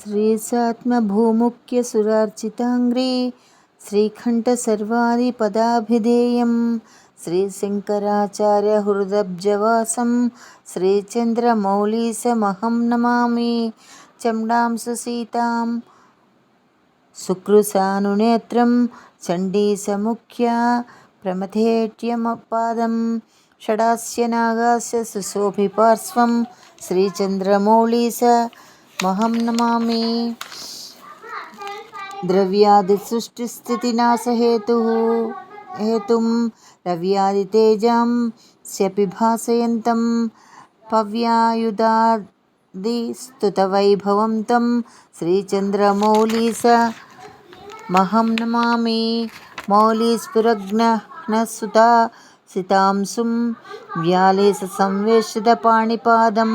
श्रीसात्मभूमुख्यसुरार्चिताङ्घ्रि श्रीकण्ठसर्वादिपदाभिधेयं श्रीशङ्कराचार्यहृदब्जवासं श्रीचन्द्रमौळीशमहं नमामि। चण्डां सुसीतां सुकृसानुनेत्रं चण्डीसमुख्या प्रमथेट्यमपादं षडास्य नागास्य सुशोभिपार्श्वं श्रीचन्द्रमौळीशमहं नमामि। द्रव्यादिसृष्टिस्थितिनाशहेतुं रव्यादितेजां स्यपि भासयन्तं पव्यायुधादिस्तुतवैभवं तं श्रीचन्द्रमौळीशमहं नमामि। मौलिस्फुरग्नःसुता सितांशुं व्यालेशसंवेशितपाणिपादं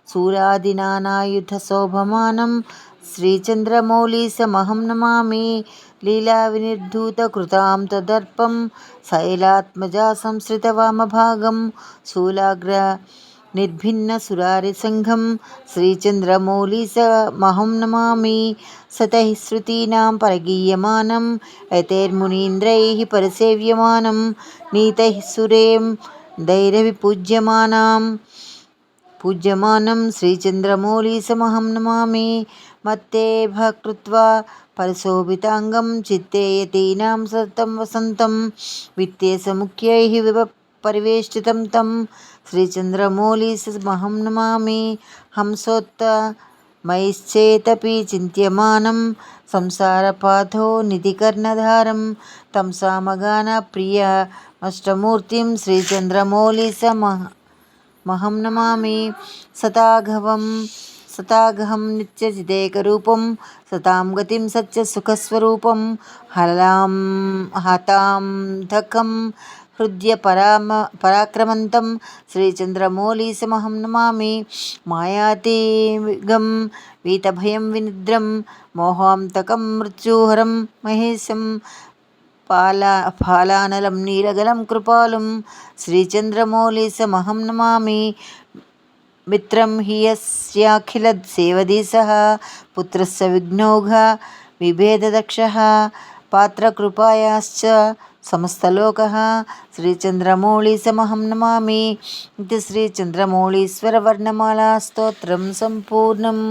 शूलादिनानायुधशोभमानं श्रीचन्द्रमौळीशमहं नमामि। लीलाविनिर्धूतकृतां तदर्पं शैलात्मजासंश्रितवामभागं शूलाग्रनिर्भिन्नसुरारिसङ्घं श्रीचन्द्रमौळीशमहं नमामि। सतैः श्रुतीनां परगीयमानं यतैर्मुनीन्द्रैः परिसेव्यमानं नीतैः सुरेन्द्रैरविपूज्यमानं श्रीचन्द्रमौळीशमहं नमामि। मत्तेभः कृत्वा परिशोभिताङ्गं चित्ते यतीनां सततं वसन्तं वित्तेशमुख्यैः परिवेष्टितं तं श्रीचन्द्रमौळीशमहं नमामि। हंसोत्तमैश्चेतपि चिन्त्यमानं संसारपाथोनिधिकर्णधारं तं सामगानप्रियमष्टमूर्तिं श्रीचन्द्रमौळीशमहं नमामि। सतागहं नित्यचिदेकरूपं सतां गतिं सत्यसुखस्वरूपं हतान्धकं हृद्यपराक्रमन्तं श्रीचन्द्रमौळीशमहं नमामि। मायातीगं वीतभयं विनिद्रं मोहान्तकं मृत्युहरं महेशं फालानलं नीलगलं कृपालुं श्रीचन्द्रमौळीशमहं नमामि। मित्रं हि यस्याखिलसेवधीशः पुत्रस्य विघ्नौघ विभेददक्षः पात्रकृपायाश्च समस्तलोकः श्रीचन्द्रमौळीशमहं नमामि। इति श्रीचन्द्रमौळीश्वरवर्णमाला स्तोत्रं सम्पूर्णम्।